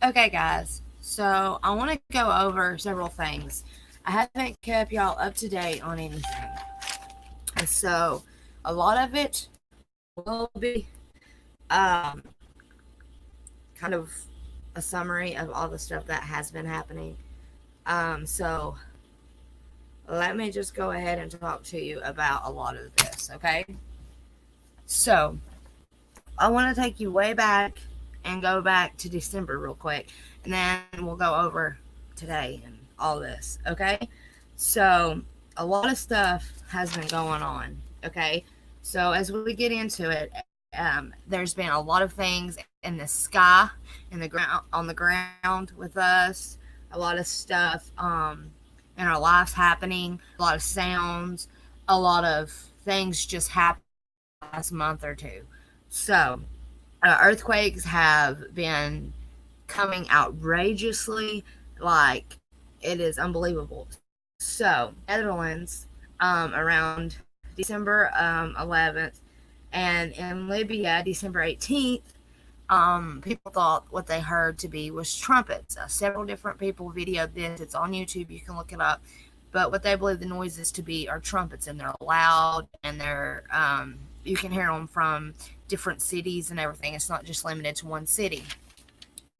Okay, guys. So I want to go over several things. I haven't kept y'all up to date on anything. And so a lot of it will be um, kind of a summary of all the stuff that has been happening. So let me just go ahead and talk to you about a lot of this, okay? So I want to take you way back and go back to December real quick, and then we'll go over today and all this, okay? So, a lot of stuff has been going on, okay? So, as we get into it, there's been a lot of things in the sky, in the ground, on the ground with us, a lot of stuff in our lives happening, a lot of sounds, a lot of things just happened in the last month or two. So, earthquakes have been coming outrageously, like it is unbelievable. So, Netherlands, around December 11th, and in Libya, December 18th, people thought what they heard to be was trumpets. Several different people videoed this. It's on YouTube. You can look it up. But what they believe the noises to be are trumpets, and they're loud, and they're you can hear them from different cities and everything. It's not just limited to one city.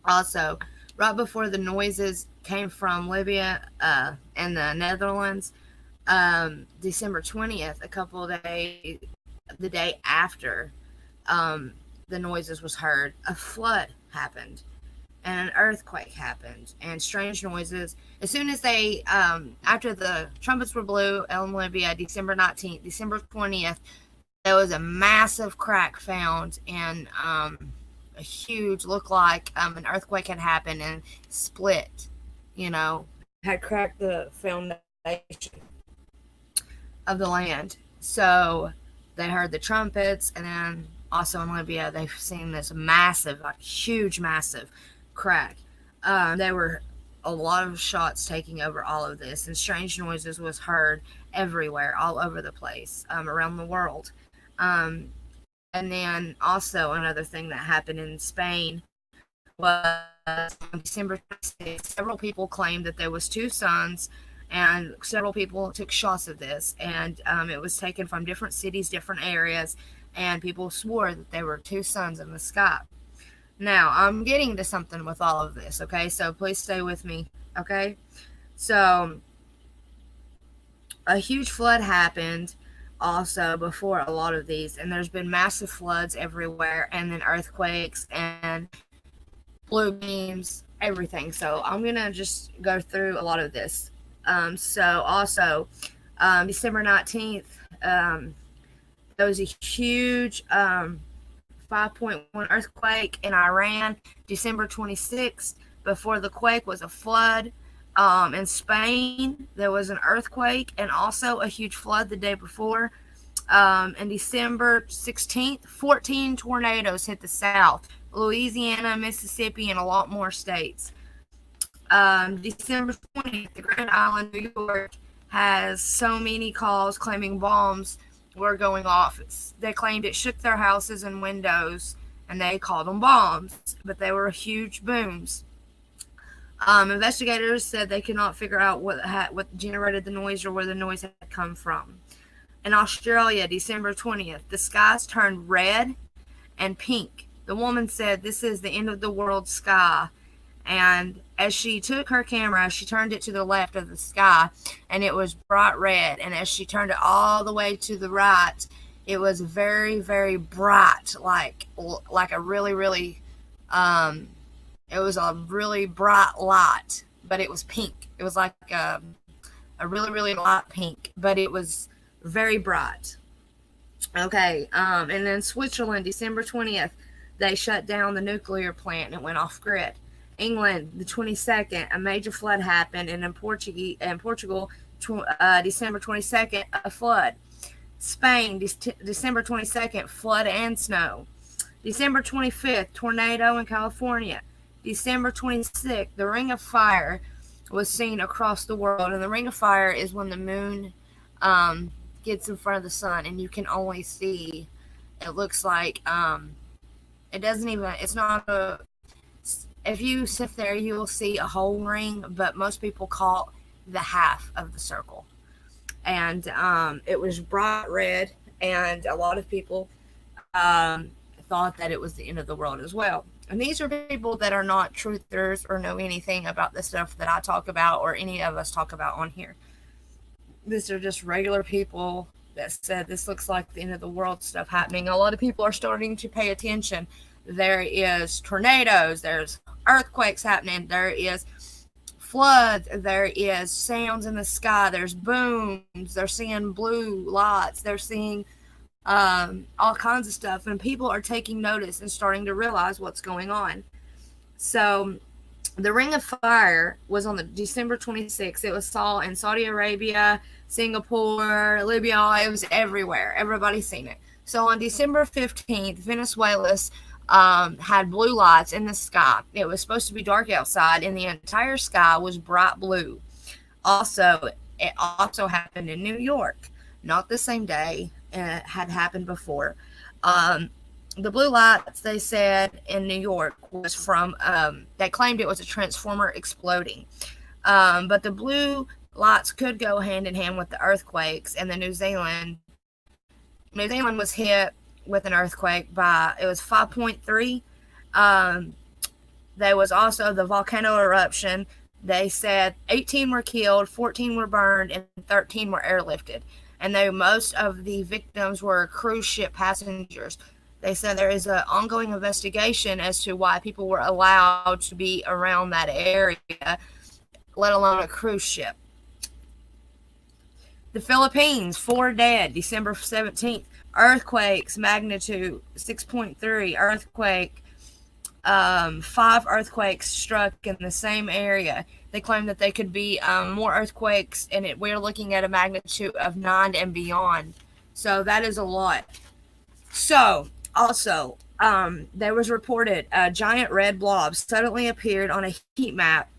Also, right before the noises came from Libya and the Netherlands, December 20th, a couple of days, the day after the noises was heard, a flood happened and an earthquake happened and strange noises. As soon as after the trumpets were blew in Libya, December 19th, December 20th, there was a massive crack found and a huge, looked like an earthquake had happened and split, had cracked the foundation of the land. So they heard the trumpets, and then also in Libya, they've seen this massive, like huge, massive crack. There were a lot of shots taking over all of this, and strange noises was heard everywhere, all over the place, around the world. Um, and then also another thing that happened in Spain was on December 26th, several people claimed that there was two suns, and several people took shots of this, and it was taken from different cities, different areas, and people swore that there were two suns in the sky. Now, I'm getting to something with all of this, okay? So please stay with me, okay? So, a huge flood happened also before a lot of these, and there's been massive floods everywhere, and then earthquakes and blue beams, everything. So I'm gonna just go through a lot of this. So also, December 19th, there was a huge 5.1 earthquake in Iran. December 26th, before the quake, was a flood. In Spain, there was an earthquake and also a huge flood the day before. In December 16th, 14 tornadoes hit the South, Louisiana, Mississippi, and a lot more states. December 20th, the Grand Island, New York, has so many calls claiming bombs were going off. They claimed it shook their houses and windows, and they called them bombs, but they were huge booms. Investigators said they could not figure out what generated the noise or where the noise had come from. In Australia, December 20th, the skies turned red and pink. The woman said, "This is the end of the world sky." And as she took her camera, she turned it to the left of the sky, and it was bright red. And as she turned it all the way to the right, it was very, very bright, like a really, really, it was a really bright light, but it was pink. It was like a really, really light pink, but it was very bright. Okay, and then Switzerland, December 20th, they shut down the nuclear plant and it went off grid. England, the 22nd, a major flood happened, and in Portugal, December 22nd, a flood. Spain, December 22nd, flood and snow. December 25th, tornado in California. December 26th, the Ring of Fire was seen across the world, and the Ring of Fire is when the moon gets in front of the sun, and you can only see. It looks like it doesn't even. It's not a. if you sit there, you will see a whole ring, but most people call the half of the circle. And it was bright red, and a lot of people um, thought that it was the end of the world as well. And these are people that are not truthers or know anything about the stuff that I talk about or any of us talk about on here. These are just regular people that said this looks like the end of the world stuff happening. A lot of people are starting to pay attention. There is tornadoes, there's earthquakes happening, there is floods, there is sounds in the sky, there's booms, they're seeing blue lights, they're seeing all kinds of stuff, and people are taking notice and starting to realize what's going on. So the Ring of Fire was on the December 26th. It was saw in Saudi Arabia, Singapore, Libya. It was everywhere. Everybody's seen it. So on December 15th, Venezuela's had blue lights in the sky. It was supposed to be dark outside, and the entire sky was bright blue. Also, it also happened in New York. Not the same day. It had happened before. Um, the blue lights, they said in New York, was from, they claimed it was a transformer exploding. But the blue lights could go hand in hand with the earthquakes, and the New Zealand was hit with an earthquake by, it was 5.3. Um, there was also the volcano eruption. They said 18 were killed, 14 were burned, and 13 were airlifted. And though most of the victims were cruise ship passengers, they said there is an ongoing investigation as to why people were allowed to be around that area, let alone a cruise ship. The Philippines, 4 dead, December 17th. Earthquakes, magnitude 6.3. Earthquake, 5 earthquakes struck in the same area. They claim that they could be more earthquakes, and we're looking at a magnitude of 9 and beyond. So that is a lot. So, also, there was reported a giant red blob suddenly appeared on a heat map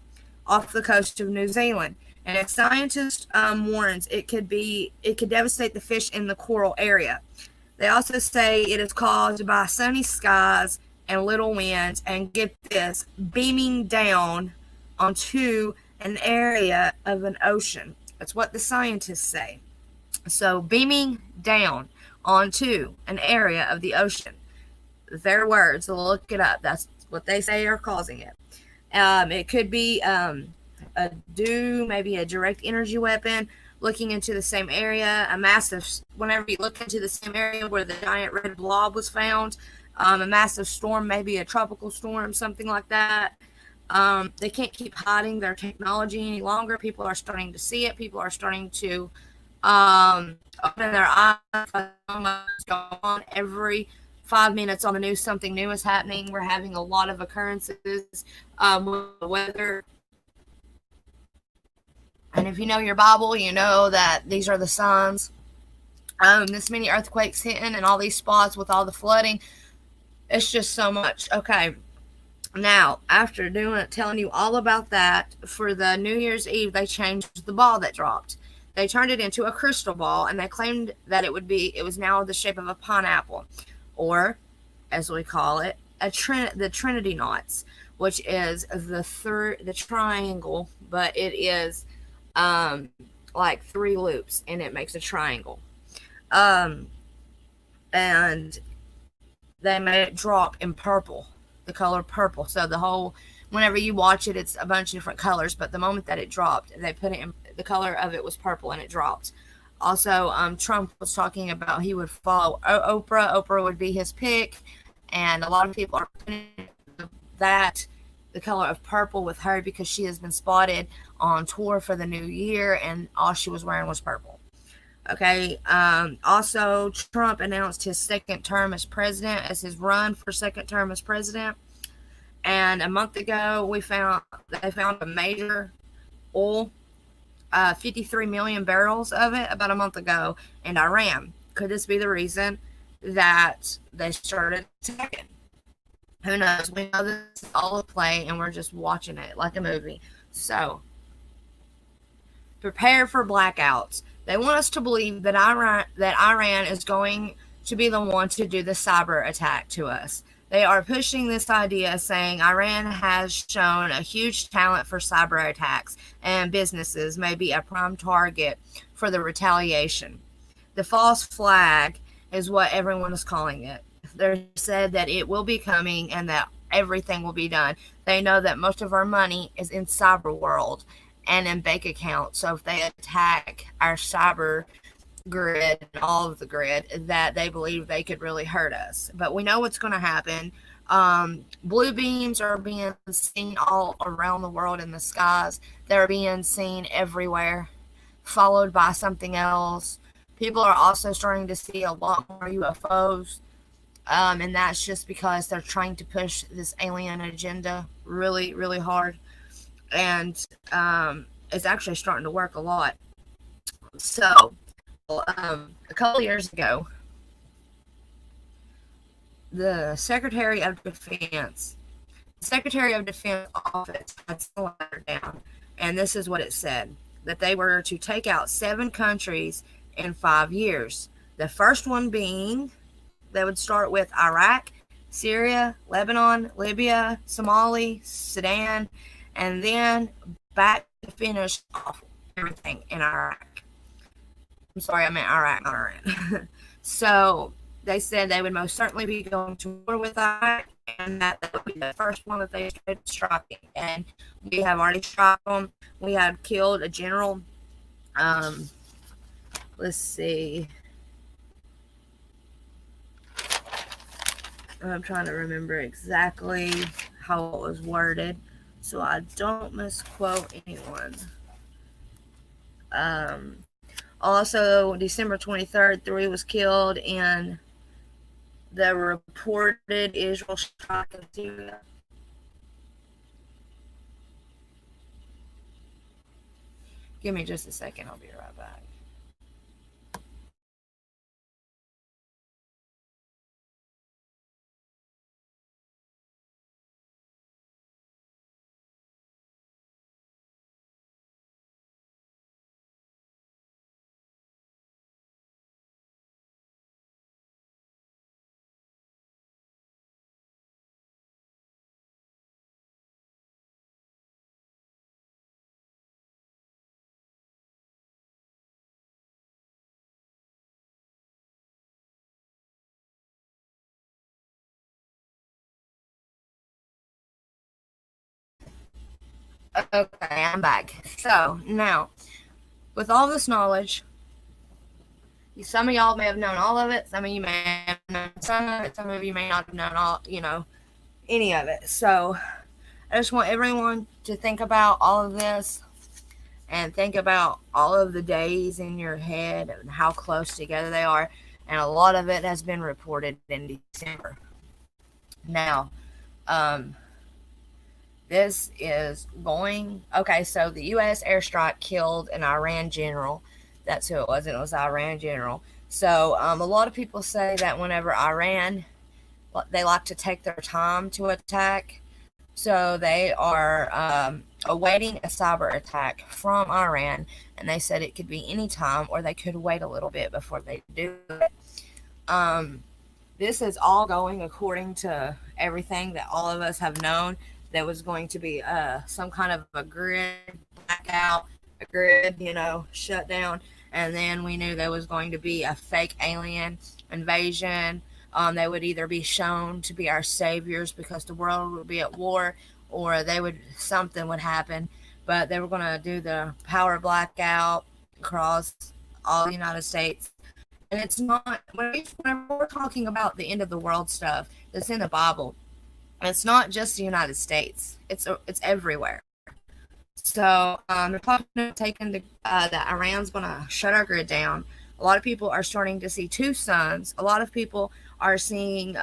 off the coast of New Zealand. And a scientist warns it could devastate the fish in the coral area. They also say it is caused by sunny skies and little winds, and get this, beaming down onto an area of an ocean. That's what the scientists say. So beaming down onto an area of the ocean. Their words, so look it up. That's what they say are causing it. It could be maybe a direct energy weapon, looking into the same area, whenever you look into the same area where the giant red blob was found, a massive storm, maybe a tropical storm, something like that. They can't keep hiding their technology any longer. People are starting to see it. People are starting to open their eyes. Go on every 5 minutes on the news. Something new is happening. We're having a lot of occurrences with the weather. And if you know your Bible, you know that these are the signs. This many earthquakes hitting and all these spots with all the flooding. It's just so much. Okay. Now, after telling you all about that, for the New Year's Eve, they changed the ball that dropped. They turned it into a crystal ball, and they claimed that it was now the shape of a pineapple, or, as we call it, the Trinity knots, which is the triangle, but it is like 3 loops, and it makes a triangle. And they made it drop in purple, the color purple. So whenever you watch it, it's a bunch of different colors, but the moment that it dropped, they put it in, the color of it was purple, and it dropped. Also, Trump was talking about he would follow Oprah. Oprah would be his pick, and a lot of people are putting the color of purple with her because she has been spotted on tour for the new year, and all she was wearing was purple. Okay. Also, Trump announced his second term as president, as his run for second term as president. And a month ago, they found a major oil, 53 million barrels of it about a month ago in Iran. Could this be the reason that they started attacking? Who knows? We know this is all a play, and we're just watching it like a movie. So, prepare for blackouts. They want us to believe that Iran is going to be the one to do the cyber attack to us. They are pushing this idea saying Iran has shown a huge talent for cyber attacks and businesses may be a prime target for the retaliation. The false flag is what everyone is calling it. They said that it will be coming and that everything will be done. They know that most of our money is in cyber world and in bank accounts. So if they attack our cyber grid and all of the grid, that they believe they could really hurt us. But we know what's going to happen. Blue beams are being seen all around the world in the skies. They're being seen everywhere, followed by something else. People are also starting to see a lot more UFOs, and that's just because they're trying to push this alien agenda really, really hard. And it's actually starting to work a lot. So, a couple of years ago, the Secretary of Defense office had sent a letter down, and this is what it said: that they were to take out 7 countries in 5 years. The first one being, they would start with Iraq, Syria, Lebanon, Libya, Somalia, Sudan, and then back to finish off everything in Iraq. I'm sorry, I meant Iraq, not Iran. So they said they would most certainly be going to war with Iraq, and that would be the first one that they started striking. And we have already struck them. We have killed a general. Um, let's see. I'm trying to remember exactly how it was worded so I don't misquote anyone. Also, December 23rd, 3 was killed in the reported Israel strike in Syria. Give me just a second. I'll be right back. Okay, I'm back. So, now, with all this knowledge, some of y'all may have known all of it, some of you may have known some of it, some of you may not have known any of it. So, I just want everyone to think about all of this and think about all of the days in your head and how close together they are. And a lot of it has been reported in December. Now, this is going. Okay, so the U.S. airstrike killed an Iran general. That's who it was. It was Iran general. So a lot of people say that whenever Iran, they like to take their time to attack. So they are awaiting a cyber attack from Iran, and they said it could be any time, or they could wait a little bit before they do it. This is all going according to everything that all of us have known. There was going to be some kind of a grid blackout, a grid, shutdown, and then we knew there was going to be a fake alien invasion. They would either be shown to be our saviors because the world would be at war, or something would happen. But they were going to do the power blackout across all the United States. And it's not, whenever we're talking about the end of the world stuff that's in the Bible, it's not just the United States. It's everywhere. So they're talking about that Iran's going to shut our grid down. A lot of people are starting to see 2 suns. A lot of people are seeing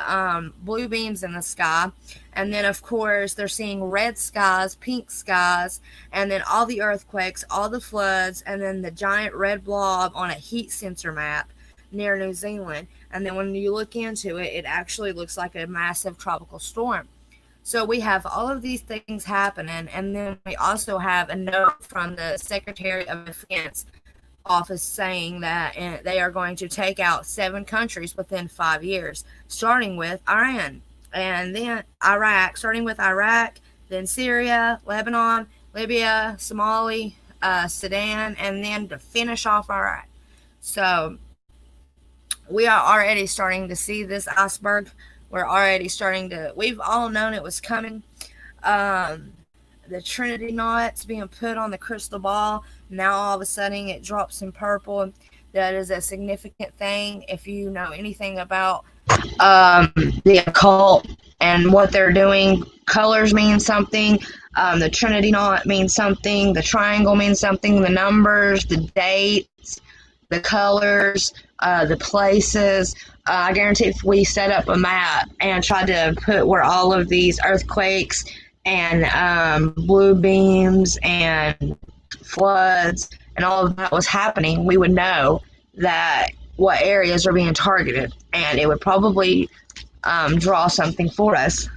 blue beams in the sky. And then, of course, they're seeing red skies, pink skies, and then all the earthquakes, all the floods, and then the giant red blob on a heat sensor map near New Zealand. And then when you look into it, it actually looks like a massive tropical storm. So we have all of these things happening, and then we also have a note from the Secretary of Defense office saying that they are going to take out 7 countries within 5 years, starting with Iran. and then Iraq, starting with Iraq, then Syria, Lebanon, Libya, Somalia, Sudan, and then to finish off Iraq. So we are already starting to see this iceberg. We're already starting to, we've all known it was coming. Um, the Trinity knots being put on the crystal ball. Now all of a sudden it drops in purple. That is a significant thing. If you know anything about um, the occult and what they're doing, colors mean something. The Trinity knot means something. The triangle means something. The numbers, the dates, the colors, the places. I guarantee if we set up a map and tried to put where all of these earthquakes and blue beams and floods and all of that was happening, we would know that what areas are being targeted, and it would probably draw something for us.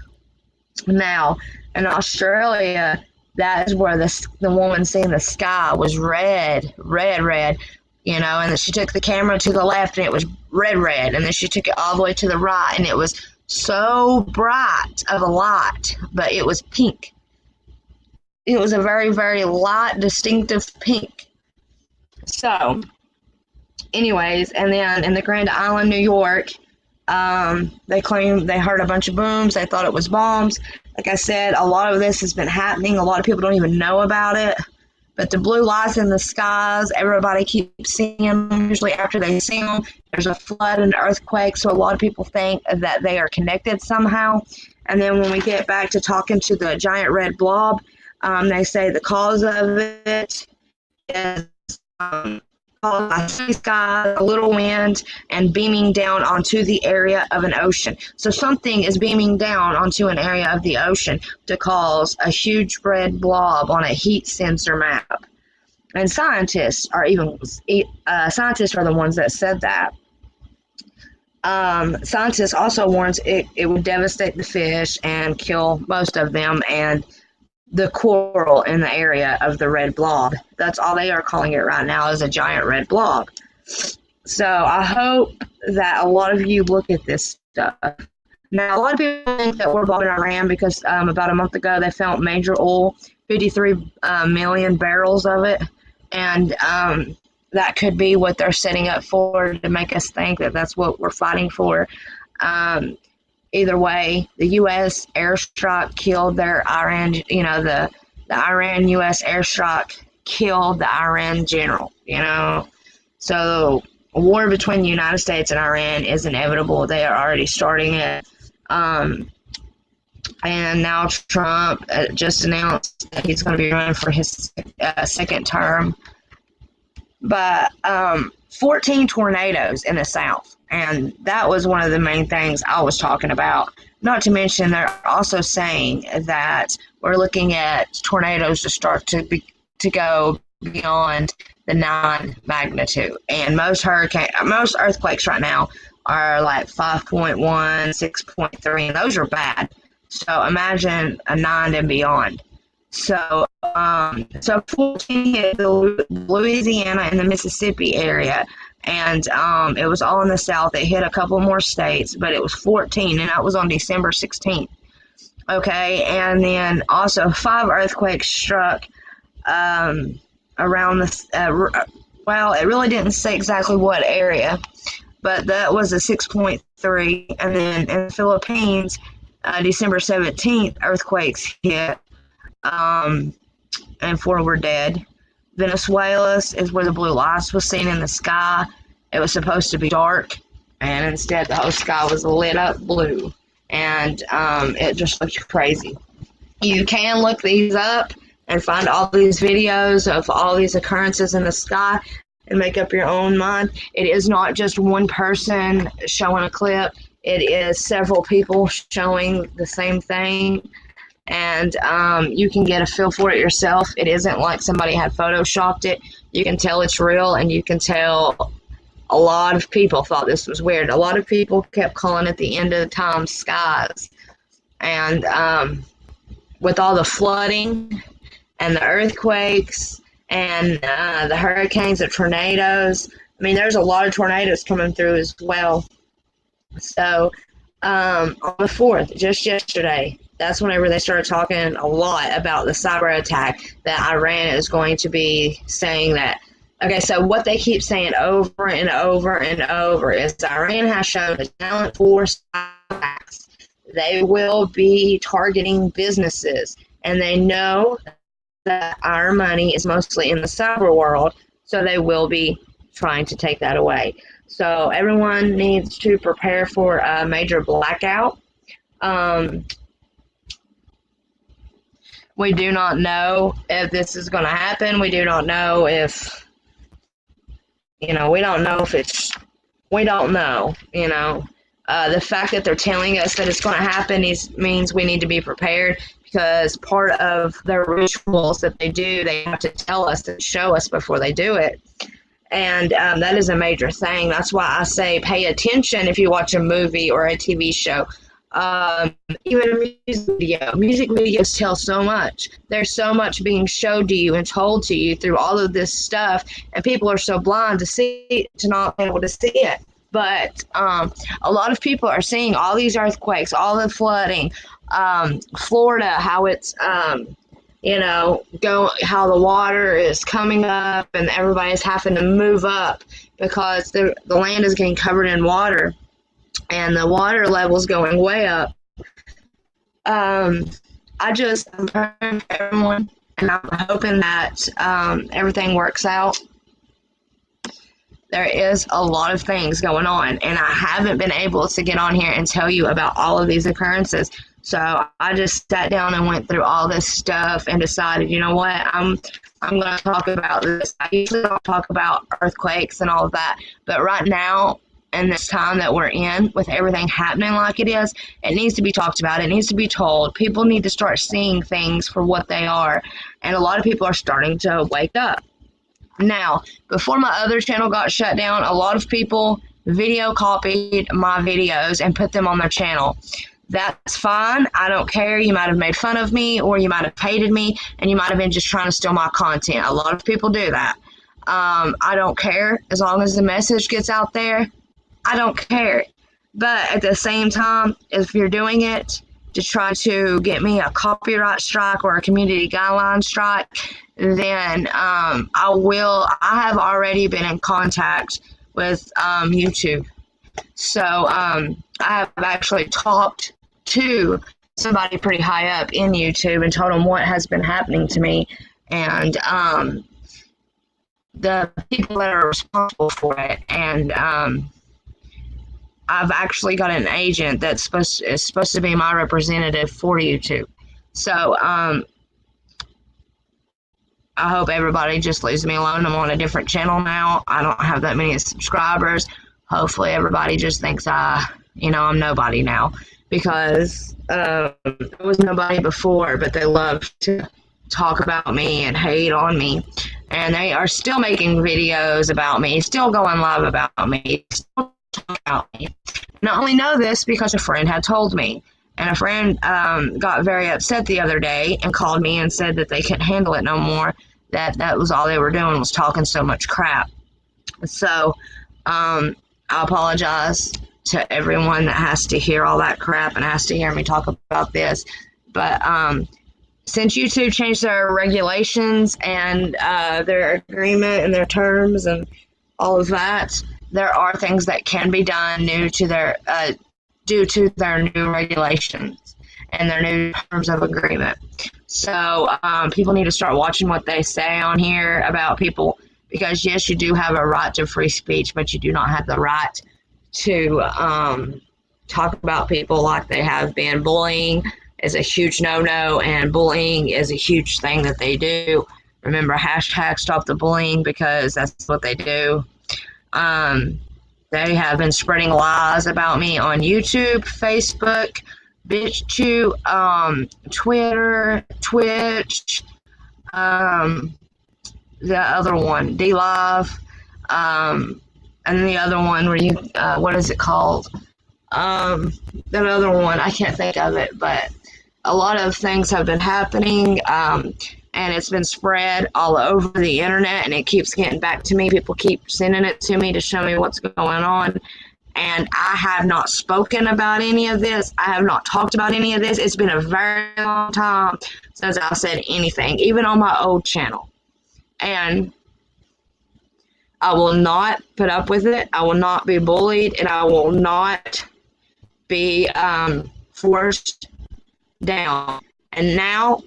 Now, in Australia, that is where the woman seeing the sky was red, red, red, you know, and then she took the camera to the left and it was red, red, and then she took it all the way to the right and it was so bright of a light, but it was pink. It was a very, very light, distinctive pink. So, anyways, and then in the Grand Island, New York, they claim they heard a bunch of booms. They thought it was bombs. Like I said, a lot of this has been happening. A lot of people don't even know about it. But the blue lights in the skies, everybody keeps seeing them. Usually after they see them, there's a flood and earthquake. So a lot of people think that they are connected somehow. And then when we get back to talking to the giant red blob, they say the cause of it is caused by sea sky, a little wind, and beaming down onto the area of an ocean. So something is beaming down onto an area of the ocean to cause a huge red blob on a heat sensor map. And scientists are scientists are the ones that said that. Scientists also warns it would devastate the fish and kill most of them and the coral in the area of the red blob. That's all they are calling it right now, is a giant red blob. So I hope that a lot of you look at this stuff. Now, a lot of people think that we're bombing Iran because about a month ago they found major oil, 53 million barrels of it, and that could be what they're setting up for to make us think that that's what we're fighting for. Either way, the U.S. airstrike killed their Iran, the Iran-U.S. airstrike killed the Iran general, So a war between the United States and Iran is inevitable. They are already starting it. And now Trump just announced that he's going to be running for his second term. But 14 tornadoes in the South. And that was one of the main things I was talking about. Not to mention, they're also saying that we're looking at tornadoes to start to go beyond the 9 magnitude. And most earthquakes right now are like 5.1, 6.3, and those are bad. So imagine a 9 and beyond. So 14 hit the Louisiana and the Mississippi area, and it was all in the South. It hit a couple more states, but it was 14, and that was on December 16th. Okay, and then also 5 earthquakes struck around the, well, it really didn't say exactly what area, but that was a 6.3, and then in the Philippines, December 17th, earthquakes hit, and 4 were dead. Venezuela is where the blue lights was seen in the sky. It was supposed to be dark, and instead the whole sky was lit up blue, and it just looked crazy. You can look these up and find all these videos of all these occurrences in the sky and make up your own mind. It is not just one person showing a clip. It is several people showing the same thing. And you can get a feel for it yourself. It isn't like somebody had photoshopped it. You can tell it's real, and you can tell a lot of people thought this was weird. A lot of people kept calling it the end of the time skies. And with all the flooding and the earthquakes and the hurricanes, the tornadoes, I mean, there's a lot of tornadoes coming through as well. So on the 4th, just yesterday, that's whenever they started talking a lot about the cyber attack that Iran is going to be saying that. Okay, so what they keep saying over and over and over is Iran has shown a talent for cyber attacks. They will be targeting businesses, and they know that our money is mostly in the cyber world, so they will be trying to take that away. So everyone needs to prepare for a major blackout. We do not know if this is going to happen. We do not know if, we don't know if we don't know, The fact that they're telling us that it's going to happen means we need to be prepared, because part of their rituals that they do, they have to tell us and show us before they do it. And that is a major thing. That's why I say pay attention if you watch a movie or a TV show. Even a music video. Music videos tell so much. There's so much being showed to you and told to you through all of this stuff, and people are so blind to not be able to see it. But a lot of people are seeing all these earthquakes, all the flooding, Florida, how it's how the water is coming up and everybody's having to move up because the land is getting covered in water and the water level's going way up. I'm praying for everyone, and I'm hoping that everything works out. There is a lot of things going on, and I haven't been able to get on here and tell you about all of these occurrences. So I just sat down and went through all this stuff and decided, you know what, I'm going to talk about this. I usually don't talk about earthquakes and all of that, but right now, in this time that we're in, with everything happening like it is, it needs to be talked about. It needs to be told. People need to start seeing things for what they are, and a lot of people are starting to wake up. Now, before my other channel got shut down, a lot of people video copied my videos and put them on their channel. That's fine. I don't care. You might have made fun of me, or you might have hated me, and you might have been just trying to steal my content. A lot of people do that. I don't care. As long as the message gets out there, I don't care. But at the same time, if you're doing it to try to get me a copyright strike or a community guideline strike, then I have already been in contact with YouTube. So I have actually talked to somebody pretty high up in YouTube and told them what has been happening to me, and the people that are responsible for it. And I've actually got an agent that's supposed to be my representative for YouTube. So I hope everybody just leaves me alone. I'm on a different channel now. I don't have that many subscribers. Hopefully everybody just thinks I'm nobody now, because I was nobody before, but they love to talk about me and hate on me. And they are still making videos about me, still going live about me, still talking about me. And I only know this because a friend had told me. And a friend got very upset the other day and called me and said that they couldn't handle it no more, that was all they were doing was talking so much crap. So I apologize to everyone that has to hear all that crap and has to hear me talk about this. But since YouTube changed their regulations and their agreement and their terms and all of that, there are things that can be done due to their new regulations and their new terms of agreement. So people need to start watching what they say on here about people, because yes, you do have a right to free speech, but you do not have the right to talk about people like they have been. Bullying is a huge no-no, and bullying is a huge thing that they do. Remember, hashtag stop the bullying, because that's what they do. They have been spreading lies about me on YouTube, Facebook, BitChute, Twitter, Twitch, the other one, DLive, and the other one where you, what is it called? That other one, I can't think of it, but a lot of things have been happening, and it's been spread all over the internet, and it keeps getting back to me. People keep sending it to me to show me what's going on, And I have not spoken about any of this. I have not talked about any of this. It's been a very long time since I said anything, even on my old channel. And I will not put up with it. I will not be bullied, and I will not be forced down. And now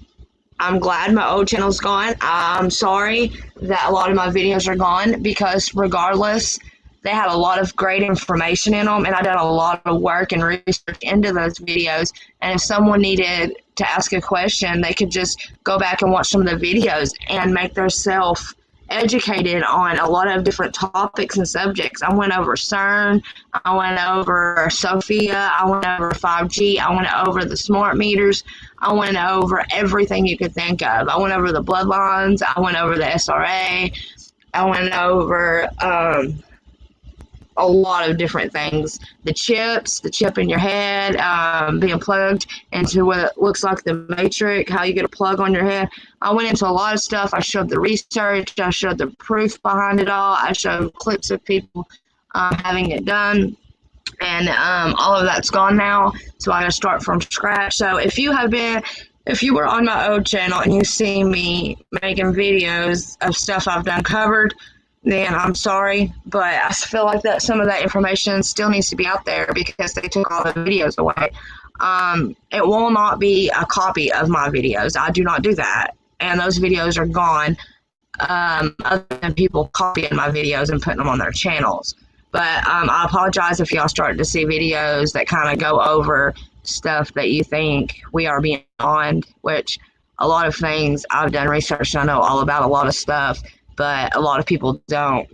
I'm glad my old channel's gone. I'm sorry that a lot of my videos are gone, because regardless, they had a lot of great information in them, and I did a lot of work and research into those videos. And if someone needed to ask a question, they could just go back and watch some of the videos and make themselves educated on a lot of different topics and subjects. I went over CERN, I went over Sophia, I went over 5G, I went over the smart meters, I went over everything you could think of. I went over the bloodlines, I went over the SRA, I went over a lot of different things. The chip in your head, being plugged into what looks like the Matrix, how you get a plug on your head. I went into a lot of stuff. I showed the research, I showed the proof behind it all, I showed clips of people having it done, and all of that's gone now, so I gotta start from scratch. So if you were on my old channel and you see me making videos of stuff I've done covered, then I'm sorry, but I feel like that some of that information still needs to be out there, because they took all the videos away. It will not be a copy of my videos. I do not do that, and those videos are gone, other than people copying my videos and putting them on their channels. But I apologize if y'all start to see videos that kind of go over stuff that you think we are beyond, which a lot of things I've done research and I know all about a lot of stuff, but a lot of people don't.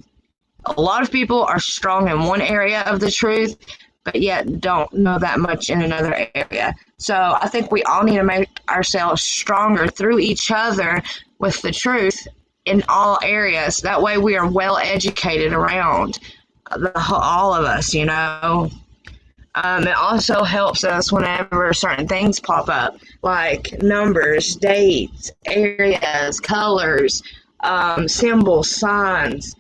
A lot of people are strong in one area of the truth, but yet don't know that much in another area. So I think we all need to make ourselves stronger through each other with the truth in all areas. That way we are well educated around all of us, you know. It also helps us whenever certain things pop up, like numbers, dates, areas, colors, symbols, signs,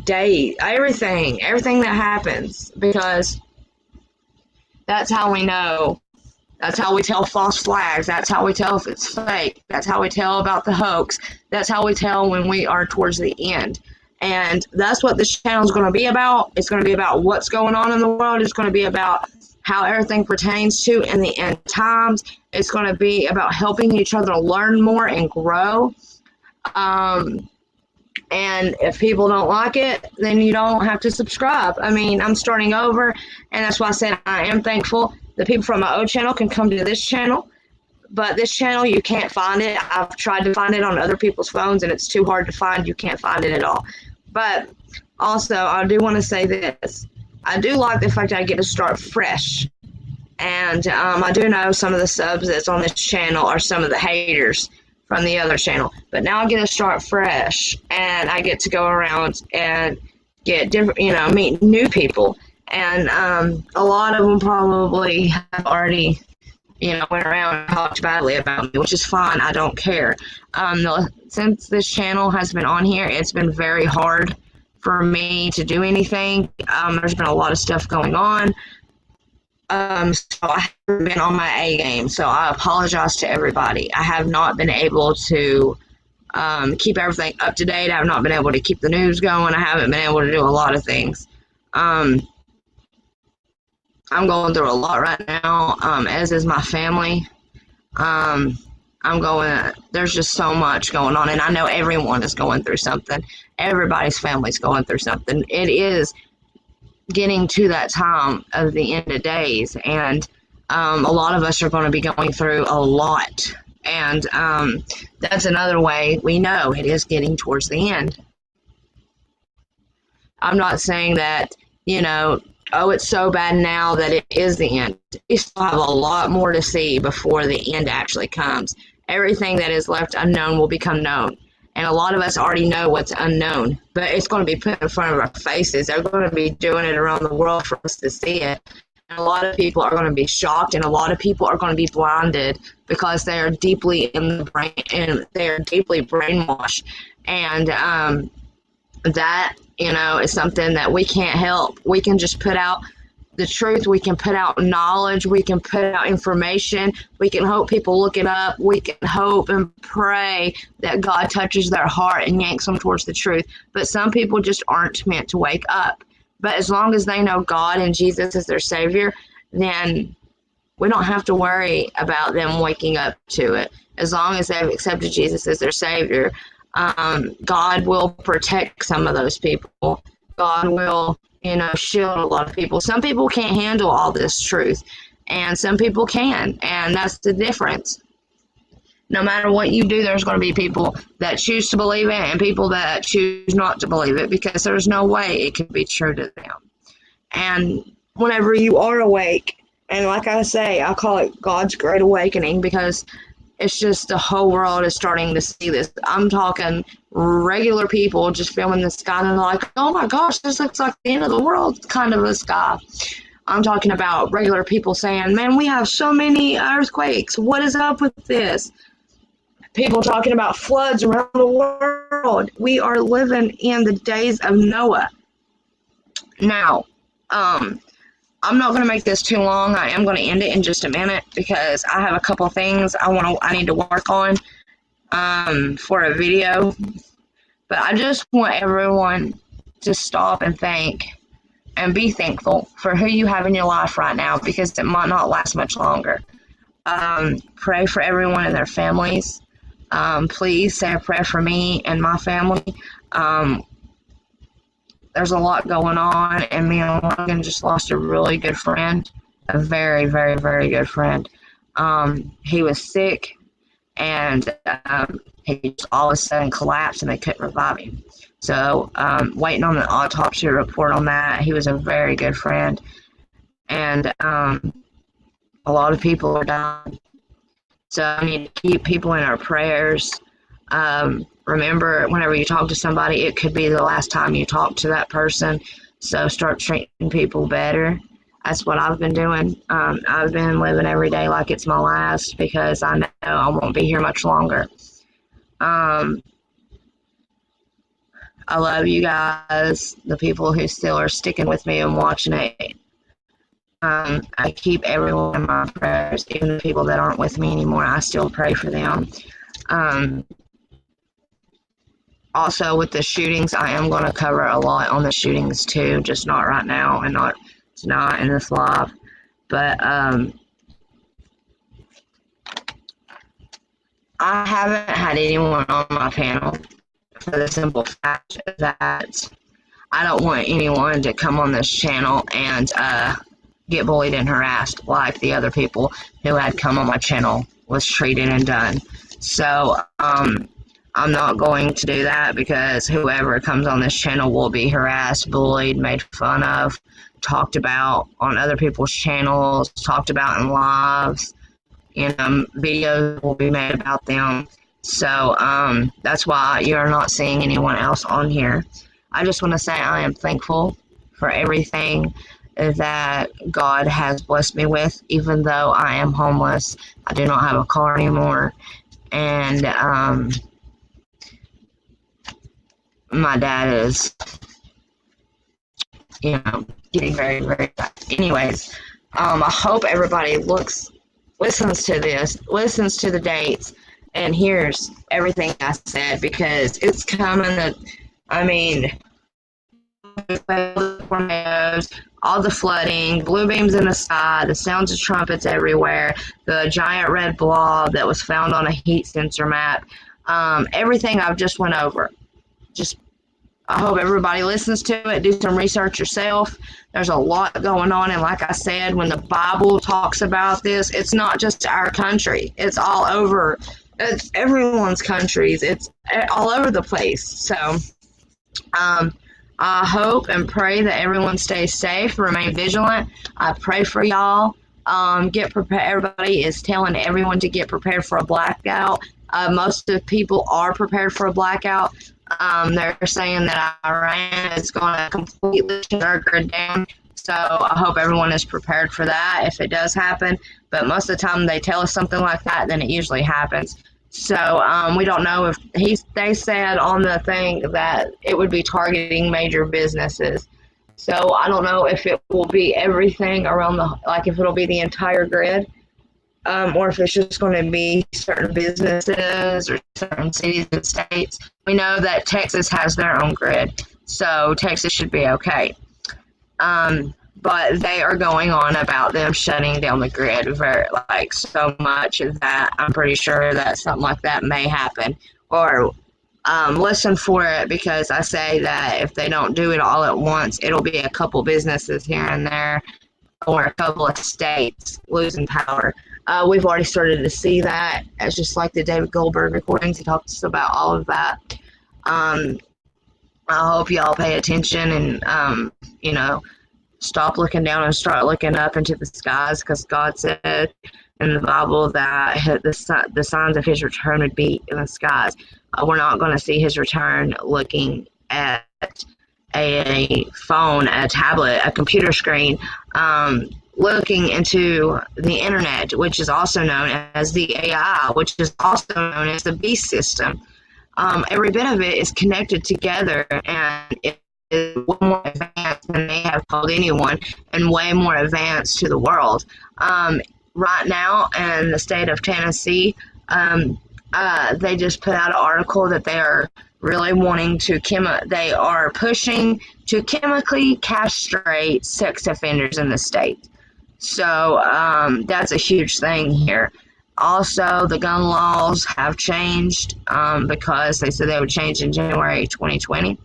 date, everything that happens, because that's how we know. That's how we tell false flags. That's how we tell if it's fake. That's how we tell about the hoax. That's how we tell when we are towards the end. And that's what this channel is going to be about. It's going to be about what's going on in the world. It's going to be about how everything pertains to in the end times. It's going to be about helping each other learn more and grow. And if people don't like it, then you don't have to subscribe. I mean, I'm starting over, and that's why I said I am thankful. The people from my old channel can come to this channel, but this channel, you can't find it. I've tried to find it on other people's phones, and it's too hard to find. You can't find it at all. But also, I do want to say this. I do like the fact that I get to start fresh. And I do know some of the subs that's on this channel are some of the haters from the other channel, but now I get to start fresh, and I get to go around and get different, meet new people, and a lot of them probably have already, went around and talked badly about me, which is fine. I don't care. Since this channel has been on here, it's been very hard for me to do anything. There's been a lot of stuff going on. So I haven't been on my A game, so I apologize to everybody. I have not been able to keep everything up to date. I have not been able to keep the news going. I haven't been able to do a lot of things. I'm going through a lot right now, as is my family. There's just so much going on, and I know everyone is going through something. Everybody's family's going through something. It is getting to that time of the end of days, and a lot of us are going to be going through a lot, and that's another way we know it is getting towards the end. I'm not saying that, oh, it's so bad now that it is the end. We still have a lot more to see before the end actually comes. Everything that is left unknown will become known. And a lot of us already know what's unknown, but it's going to be put in front of our faces. They're going to be doing it around the world for us to see it. And a lot of people are going to be shocked, and a lot of people are going to be blinded because they are deeply in the brain, and they are deeply brainwashed. And that, is something that we can't help. We can just put out the truth. We can put out knowledge. We can put out information. We can hope people look it up. We can hope and pray that God touches their heart and yanks them towards the truth. But some people just aren't meant to wake up. But as long as they know God and Jesus is their Savior, then we don't have to worry about them waking up to it. As long as they've accepted Jesus as their Savior, God will protect some of those people. God will, shield a lot of people. Some people can't handle all this truth, and some people can, and that's the difference. No matter what you do, there's going to be people that choose to believe it and people that choose not to believe it, because there's no way it can be true to them. And whenever you are awake, and like I say, I call it God's Great Awakening, because it's just the whole world is starting to see this. I'm talking regular people just filming the sky and they're like, oh my gosh, this looks like the end of the world kind of a sky. I'm talking about regular people saying, man, we have so many earthquakes. What is up with this? People talking about floods around the world. We are living in the days of Noah. Now, I'm not going to make this too long. I am going to end it in just a minute because I have a couple things I need to work on for a video. But I just want everyone to stop and think and be thankful for who you have in your life right now, because it might not last much longer. Pray for everyone and their families. Please say a prayer for me and my family. There's a lot going on, and me and Logan just lost a really good friend, a very, very, very good friend. He was sick, and he just all of a sudden collapsed, and they couldn't revive him. So, waiting on the autopsy report on that. He was a very good friend, and a lot of people are dying. So I need to keep people in our prayers. Remember, whenever you talk to somebody, it could be the last time you talk to that person. So start treating people better. That's what I've been doing. I've been living every day like it's my last, because I know I won't be here much longer. I love you guys, the people who still are sticking with me and watching it. I keep everyone in my prayers, even the people that aren't with me anymore. I still pray for them. Also, with the shootings, I am going to cover a lot on the shootings too, just not right now and not in this live. But I haven't had anyone on my panel for the simple fact that I don't want anyone to come on this channel and get bullied and harassed like the other people who had come on my channel was treated and done. So I'm not going to do that, because whoever comes on this channel will be harassed, bullied, made fun of, talked about on other people's channels, talked about in lives. Videos will be made about them. So that's why you're not seeing anyone else on here. I just want to say I am thankful for everything that God has blessed me with, even though I am homeless. I do not have a car anymore. And my dad is, getting very, very bad. Anyways, I hope everybody listens to this, listens to the dates, and hears everything I said, because it's coming. Tornadoes, all the flooding, blue beams in the sky, the sounds of trumpets everywhere, the giant red blob that was found on a heat sensor map, everything I've just went over. I hope everybody listens to it. Do some research yourself. There's a lot going on, and like I said, when the Bible talks about this, it's not just our country. It's all over. It's everyone's countries. It's all over the place. So, I hope and pray that everyone stays safe, remain vigilant. I pray for y'all. Get prepared. Everybody is telling everyone to get prepared for a blackout. Most of the people are prepared for a blackout. They're saying that Iran is going to completely shut our grid down. So I hope everyone is prepared for that if it does happen. But most of the time they tell us something like that, then it usually happens. So we don't know if they said on the thing that it would be targeting major businesses. So I don't know if it will be everything around like if it'll be the entire grid, or if it's just going to be certain businesses or certain cities and states. We know that Texas has their own grid, so Texas should be okay. But they are going on about them shutting down the grid like so much that I'm pretty sure that something like that may happen. Or listen for it, because I say that if they don't do it all at once, it'll be a couple businesses here and there or a couple of states losing power. We've already started to see that. It's just like the David Goldberg recordings. He talks about all of that. I hope y'all pay attention and, stop looking down and start looking up into the skies, because God said in the Bible that the signs of his return would be in the skies. We're not going to see his return looking at a phone, a tablet, a computer screen, looking into the internet, which is also known as the AI, which is also known as the beast system. Every bit of it is connected together, and it is way more advanced than they have told anyone, and way more advanced to the world. Right now in the state of Tennessee, they just put out an article that they are really wanting to they are pushing to chemically castrate sex offenders in the state. So that's a huge thing here. Also, the gun laws have changed because they said they would change in January 2020.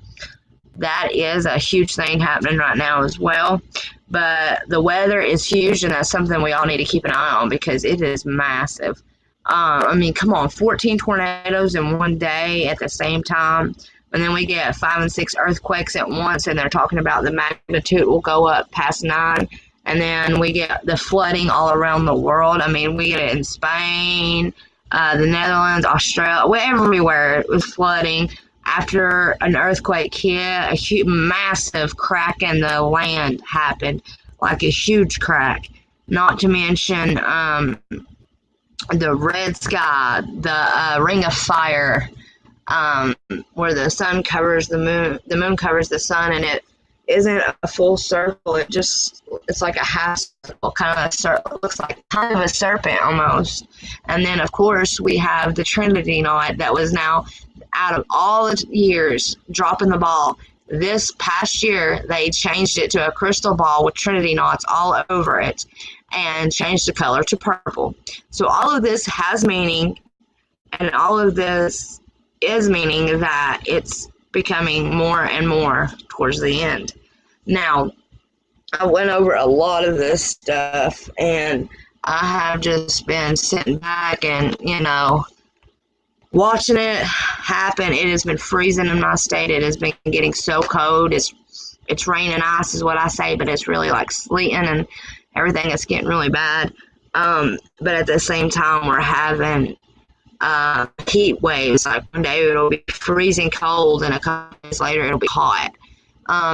That is a huge thing happening right now as well. But the weather is huge, and that's something we all need to keep an eye on, because it is massive. I mean, come on, 14 tornadoes in one day at the same time. And then we get 5 and 6 earthquakes at once, and they're talking about the magnitude will go up past 9. And then we get the flooding all around the world. I mean, we get it in Spain, the Netherlands, Australia, everywhere it was flooding. After an earthquake hit, a massive crack in the land happened, like a huge crack. Not to mention the red sky, the ring of fire, where the sun covers the moon covers the sun, and it isn't a full circle. It's like a half circle, kind of a circle. It looks like kind of a serpent almost. And then, of course, we have the Trinity knot that was now, out of all the years, dropping the ball. This past year, they changed it to a crystal ball with Trinity knots all over it and changed the color to purple. So all of this has meaning, and all of this is meaning that it's becoming more and more towards the end. Now, I went over a lot of this stuff, and I have just been sitting back and, watching it happen. It has been freezing in my state. It has been getting so cold. It's raining ice is what I say, but it's really like sleeting, and everything is getting really bad. But at the same time, we're having heat waves. Like one day it'll be freezing cold, and a couple days later it'll be hot.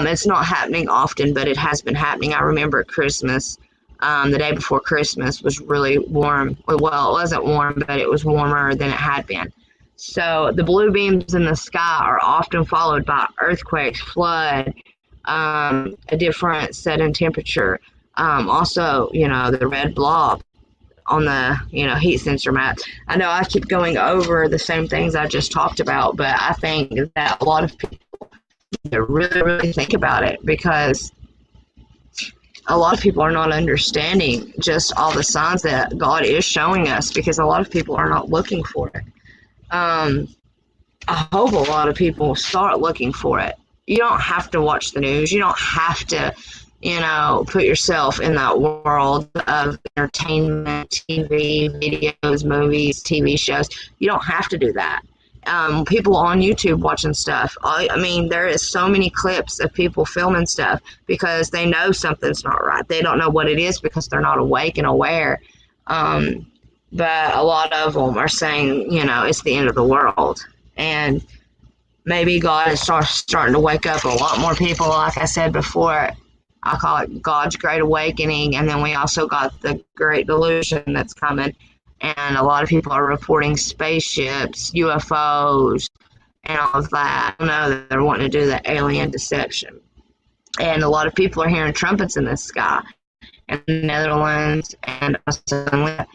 It's not happening often, but it has been happening. I remember Christmas, the day before Christmas was really warm. Well, it wasn't warm, but it was warmer than it had been. So the blue beams in the sky are often followed by earthquakes, flood, a different setting temperature. Also, the red blob on the, heat sensor map. I know I keep going over the same things I just talked about, but I think that a lot of people need to really, really think about it, because a lot of people are not understanding just all the signs that God is showing us, because a lot of people are not looking for it. I hope a lot of people start looking for it. You don't have to watch the news. You don't have to, put yourself in that world of entertainment, TV, videos, movies, TV shows. You don't have to do that. People on YouTube watching stuff. I mean, there is so many clips of people filming stuff because they know something's not right. They don't know what it is because they're not awake and aware. But a lot of them are saying, it's the end of the world. And maybe God is starting to wake up a lot more people. Like I said before, I call it God's Great Awakening. And then we also got the Great Delusion that's coming. and a lot of people are reporting spaceships, UFOs, and all of that. I know that they're wanting to do the alien deception. And a lot of people are hearing trumpets in the sky in the Netherlands and also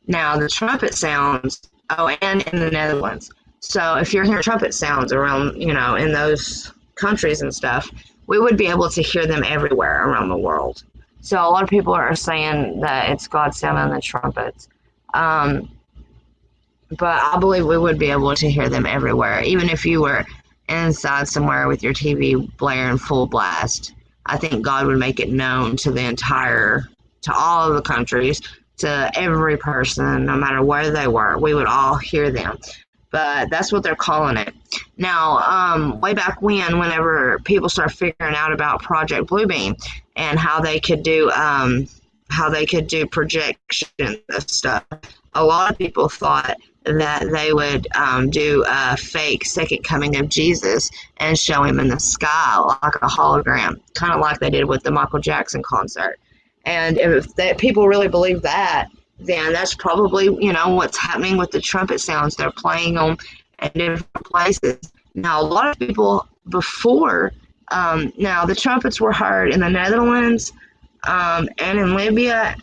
now the trumpet sounds, and in the Netherlands. So if you're hearing trumpet sounds around, in those countries and stuff, we would be able to hear them everywhere around the world. So a lot of people are saying that it's God sounding the trumpets. But I believe we would be able to hear them everywhere, even if you were inside somewhere with your TV blaring full blast. I think God would make it known to to all of the countries, to every person, no matter where they were. We would all hear them. But that's what they're calling it. Now, way back whenever people started figuring out about Project Bluebeam and how they could do projection of stuff, a lot of people thought that they would do a fake second coming of Jesus and show him in the sky like a hologram, kind of like they did with the Michael Jackson concert. And if people really believe that, then that's probably, what's happening with the trumpet sounds. They're playing them at different places. Now, a lot of people before, now the trumpets were heard in the Netherlands and in Libya,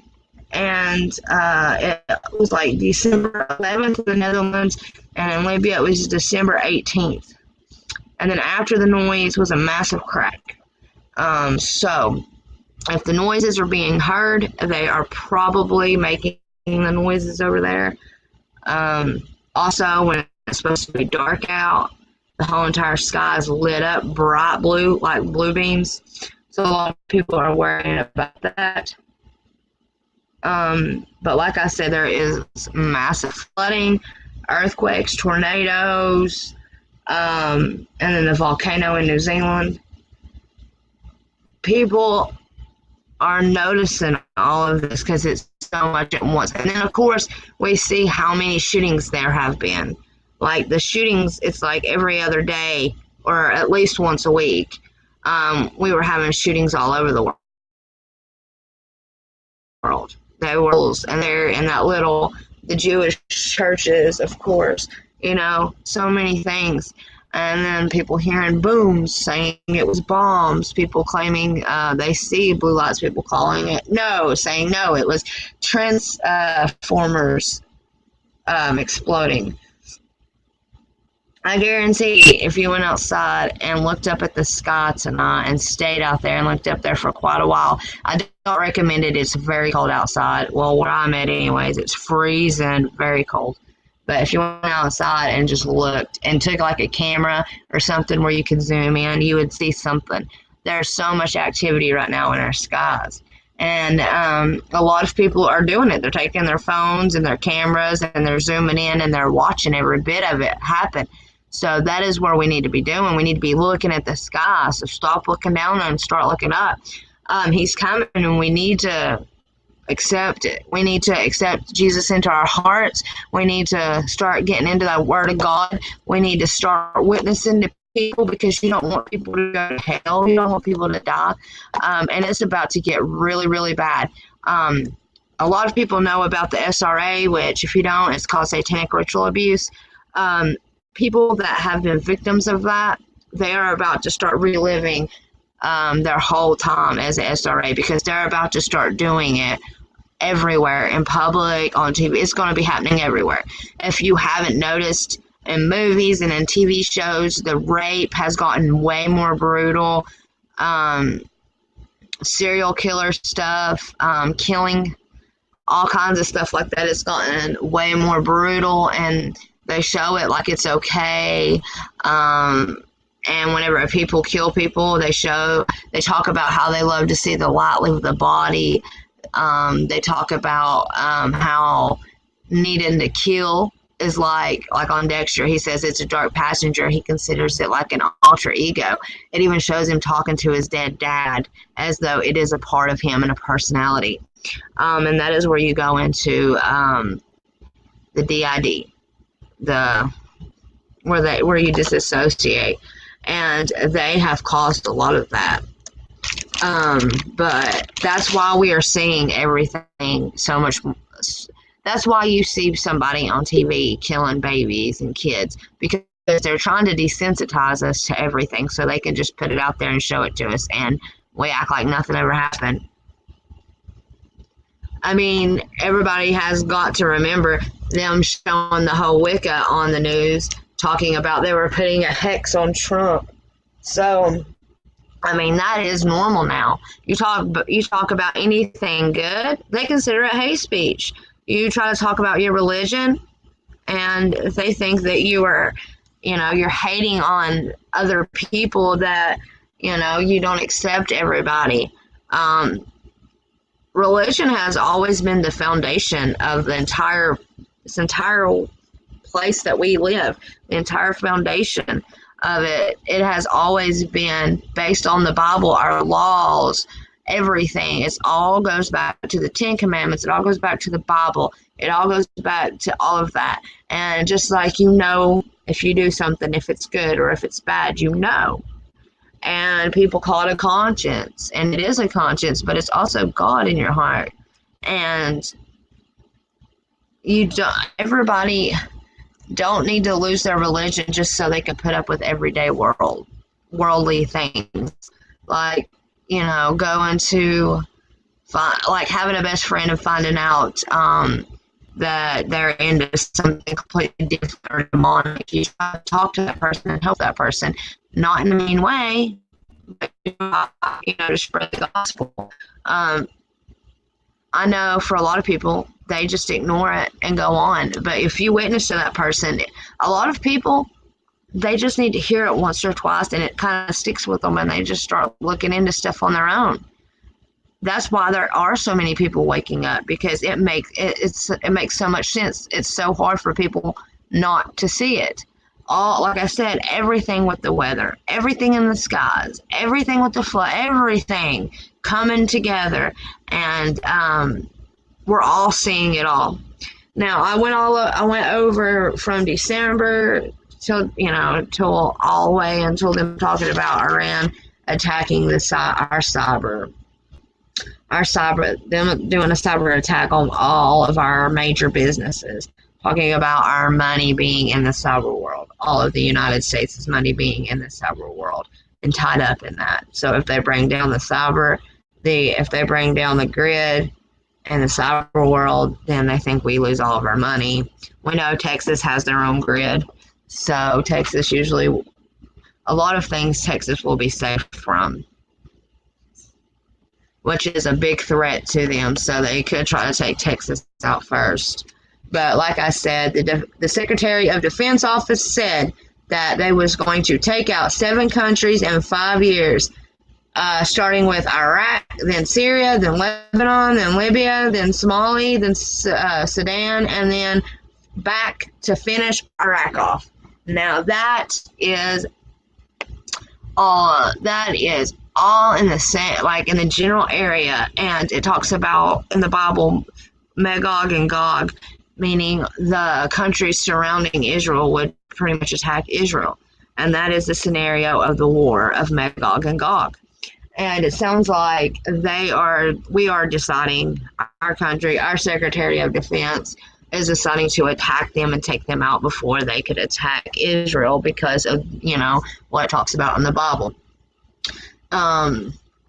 and it was like December 11th in the Netherlands, and in Libya it was December 18th. And then after the noise was a massive crack. So if the noises are being heard, they are probably making the noises over there. Also, when it's supposed to be dark out, the whole entire sky is lit up bright blue, like blue beams. So a lot of people are worrying about that. But like I said, there is massive flooding, earthquakes, tornadoes, and then the volcano in New Zealand. People are noticing all of this because it's so much at once. And then, of course, we see how many shootings there have been. Like the shootings, it's like every other day or at least once a week. We were having shootings all over the world. They were, and they're in the Jewish churches, of course, so many things. And then people hearing booms, saying it was bombs, people claiming they see blue lights, people calling it saying no, it was transformers exploding. I guarantee if you went outside and looked up at the sky tonight and stayed out there and looked up there for quite a while, I don't recommend it. It's very cold outside. Well, where I'm at anyways, it's freezing, very cold. But if you went outside and just looked and took like a camera or something where you could zoom in, you would see something. There's so much activity right now in our skies. And a lot of people are doing it. They're taking their phones and their cameras and they're zooming in and they're watching every bit of it happen. So that is where we need to be doing. We need to be looking at the sky. So stop looking down and start looking up. He's coming and we need to accept it. We need to accept Jesus into our hearts. We need to start getting into the Word of God. We need to start witnessing to people because you don't want people to go to hell. You don't want people to die. And it's about to get really, really bad. A lot of people know about the SRA, which if you don't, it's called satanic ritual abuse. People that have been victims of that, they are about to start reliving their whole time as an SRA because they're about to start doing it everywhere, in public, on TV. It's going to be happening everywhere. If you haven't noticed, in movies and in TV shows, the rape has gotten way more brutal. Serial killer stuff, killing, all kinds of stuff like that. It's gotten way more brutal, and they show it like it's okay. And whenever people kill people, they talk about how they love to see the light leave the body. They talk about how needing to kill is like on Dexter. He says it's a dark passenger. He considers it like an alter ego. It even shows him talking to his dead dad as though it is a part of him and a personality. And that is where you go into the DID, where you disassociate. And they have caused a lot of that. But that's why we are seeing everything so much. That's why you see somebody on TV killing babies and kids, because they're trying to desensitize us to everything so they can just put it out there and show it to us, and we act like nothing ever happened. I mean, everybody has got to remember them showing the whole Wicca on the news, talking about they were putting a hex on Trump. So, I mean, that is normal now. You talk about anything good, they consider it hate speech. You try to talk about your religion, and if they think that you're hating on other people, that, you don't accept everybody. Religion has always been the foundation of this entire place that we live. The entire foundation of it has always been based on the Bible, our laws, everything. It all goes back to the Ten Commandments. It all goes back to the Bible. It all goes back to all of that. And just like, if you do something, if it's good or if it's bad, and people call it a conscience, and it is a conscience, but it's also God in your heart. And everybody don't need to lose their religion just so they can put up with everyday worldly things, like, going to like having a best friend and finding out that they're into something completely different or demonic. You try to talk to that person and help that person, not in a mean way, but to spread the gospel. I know for a lot of people, they just ignore it and go on. But if you witness to that person, a lot of people, they just need to hear it once or twice, and it kind of sticks with them, and they just start looking into stuff on their own. That's why there are so many people waking up, because it makes so much sense. It's so hard for people not to see it. Like I said, everything with the weather, everything in the skies, everything with the flood, everything coming together, and we're all seeing it all. Now, I went over from December till all the way until them talking about Iran attacking them doing a cyber attack on all of our major businesses, talking about our money being in the cyber world, all of the United States' money being in the cyber world and tied up in that. So if they bring down if they bring down the grid and the cyber world, then they think we lose all of our money. We know Texas has their own grid, so Texas usually, a lot of things Texas will be safe from, which is a big threat to them, so they could try to take Texas out first. But like I said, the Secretary of Defense office said that they was going to take out 7 countries in 5 years, starting with Iraq, then Syria, then Lebanon, then Libya, then Somalia, then Sudan, and then back to finish Iraq off. Now that is all in the same, like in the general area, and it talks about in the Bible Magog and Gog, meaning the countries surrounding Israel would pretty much attack Israel, and that is the scenario of the war of Magog and Gog. And it sounds like we are deciding, our country, our Secretary of Defense is deciding to attack them and take them out before they could attack Israel, because of what it talks about in the Bible.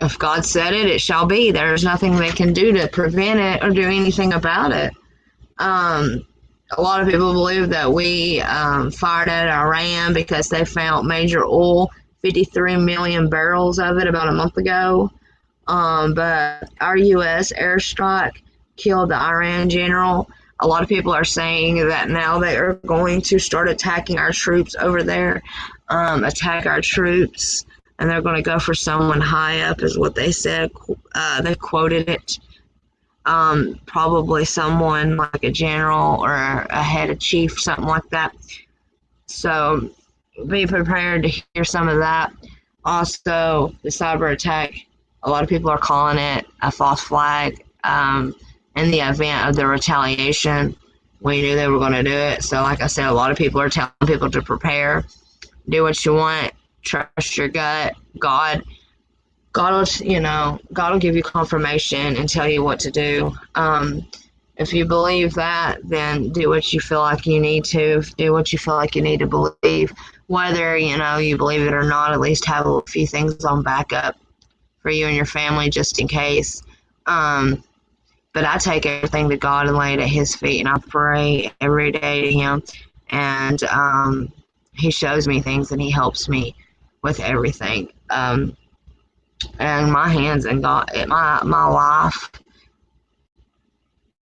If God said it, it shall be. There's nothing they can do to prevent it or do anything about it. A lot of people believe that we fired at Iran because they found major oil, 53 million barrels of it about a month ago. But our U.S. airstrike killed the Iran general. A lot of people are saying that now they are going to start attacking our troops over there, attack our troops, and they're going to go for someone high up, is what they said. They quoted it. Probably someone like a general or a head of chief, something like that. So be prepared to hear some of that. Also, the cyber attack, a lot of people are calling it a false flag. In the event of the retaliation, we knew they were going to do it. So like I said, a lot of people are telling people to prepare, do what you want, trust your gut. God will give you confirmation and tell you what to do. If you believe that, then do what you feel like you need to. Do what you feel like you need to believe. Whether, you believe it or not, at least have a few things on backup for you and your family just in case. But I take everything to God and lay it at His feet, and I pray every day to Him. And He shows me things, and He helps me with everything. And my hands in God, my life,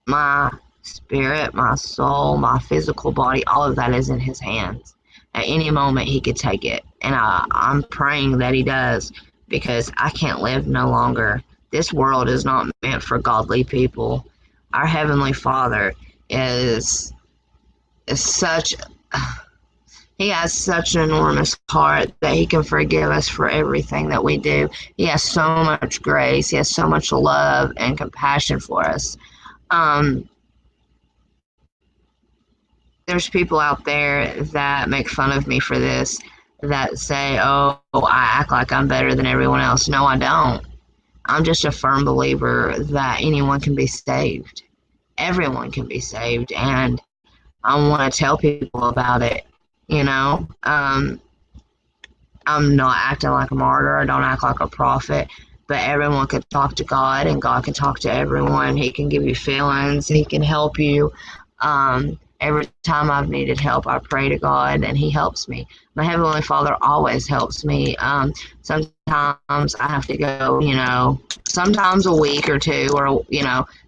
my spirit, my soul, my physical body, all of that is in His hands. At any moment, He could take it. And I'm praying that He does, because I can't live no longer. This world is not meant for godly people. Our Heavenly Father is such... He has such an enormous heart that He can forgive us for everything that we do. He has so much grace. He has so much love and compassion for us. There's people out there that make fun of me for this, that say, oh, I act like I'm better than everyone else. No, I don't. I'm just a firm believer that anyone can be saved. Everyone can be saved, and I want to tell people about it. I'm not acting like a martyr. I don't act like a prophet, but everyone can talk to God, and God can talk to everyone. He can give you feelings. He can help you. Every time I've needed help, I pray to God, and He helps me. My Heavenly Father always helps me. Sometimes I have to go, sometimes a week or two, or,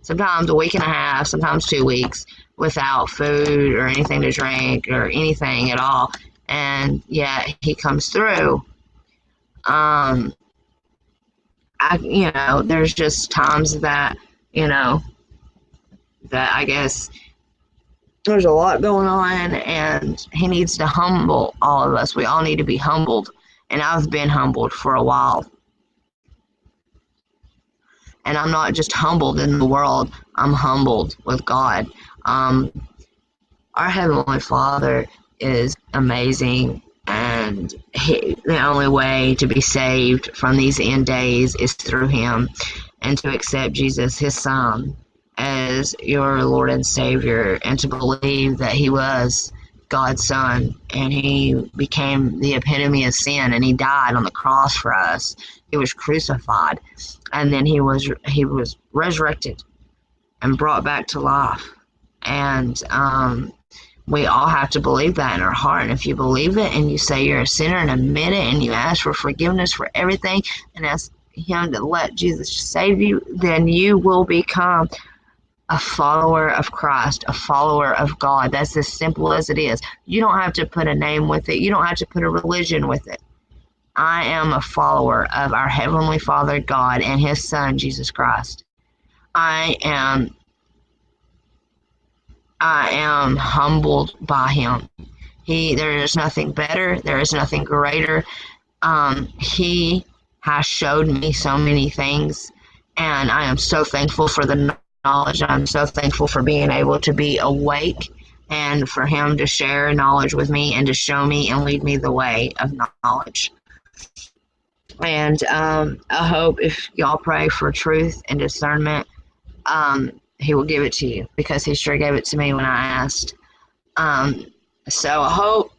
sometimes a week and a half, sometimes 2 weeks without food or anything to drink or anything at all. And yet He comes through. There's just times that, that I guess there's a lot going on, and He needs to humble all of us. We all need to be humbled, and I've been humbled for a while. And I'm not just humbled in the world, I'm humbled with God. Our Heavenly Father is amazing, and the only way to be saved from these end days is through Him, and to accept Jesus, His Son, as your Lord and Savior, and to believe that He was God's Son, and He became the epitome of sin, and He died on the cross for us. He was crucified, and then He was resurrected and brought back to life. And we all have to believe that in our heart. And if you believe it, and you say you're a sinner and admit it, and you ask for forgiveness for everything, and ask Him to let Jesus save you, then you will become a follower of Christ, a follower of God. That's as simple as it is. You don't have to put a name with it. You don't have to put a religion with it. I am a follower of our Heavenly Father, God, and His Son, Jesus Christ. I am humbled by Him. There is nothing better. There is nothing greater. He has showed me so many things, and I am so thankful for the knowledge. I'm so thankful for being able to be awake, and for Him to share knowledge with me, and to show me and lead me the way of knowledge. And I hope if y'all pray for truth and discernment, He will give it to you, because He sure gave it to me when I asked. So I hope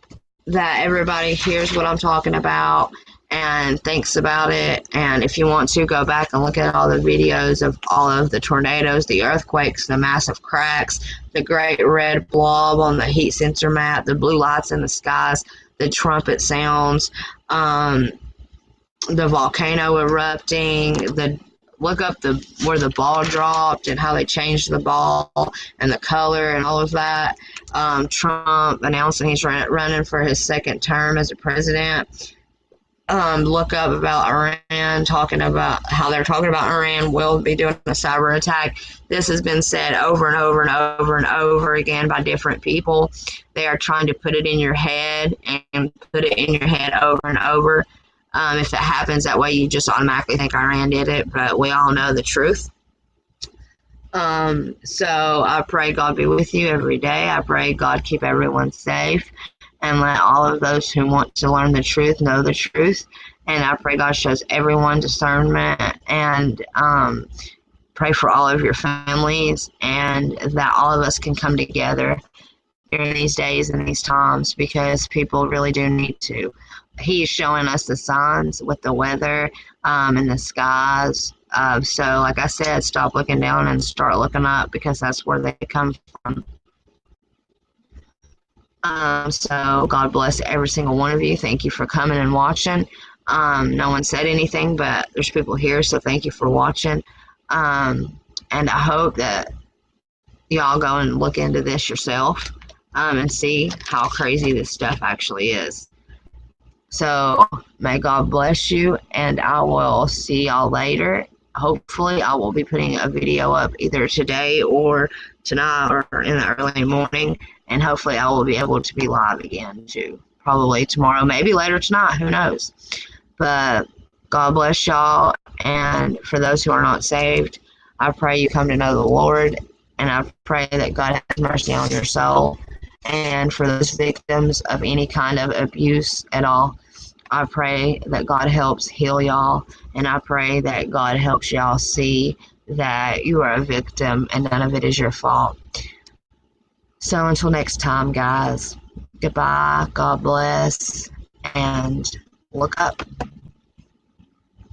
that everybody hears what I'm talking about and thinks about it. And if you want to, go back and look at all the videos of all of the tornadoes, the earthquakes, the massive cracks, the great red blob on the heat sensor map, the blue lights in the skies, the trumpet sounds, the volcano erupting, look up where the ball dropped and how they changed the ball and the color and all of that. Trump announcing he's running for his second term as a president. Look up about Iran, talking about how they're talking about Iran will be doing a cyber attack. This has been said over and over and over and over again by different people. They are trying to put it in your head and put it in your head over and over. If it happens that way, you just automatically think Iran did it, but we all know the truth. So I pray God be with you every day. I pray God keep everyone safe, and let all of those who want to learn the truth know the truth. And I pray God shows everyone discernment and pray for all of your families, and that all of us can come together during these days and these times, because people really do need to. He's showing us the signs with the weather and the skies. So, like I said, stop looking down and start looking up, because that's where they come from. So God bless every single one of you. Thank you for coming and watching. No one said anything, but there's people here, so thank you for watching. And I hope that y'all go and look into this yourself and see how crazy this stuff actually is. So may God bless you, and I will see y'all later. Hopefully, I will be putting a video up either today or tonight or in the early morning, and hopefully I will be able to be live again too. Probably tomorrow, maybe later tonight, who knows. But God bless y'all, and for those who are not saved, I pray you come to know the Lord, and I pray that God has mercy on your soul. And for those victims of any kind of abuse at all, I pray that God helps heal y'all, and I pray that God helps y'all see that you are a victim and none of it is your fault. So until next time, guys, goodbye, God bless, and look up.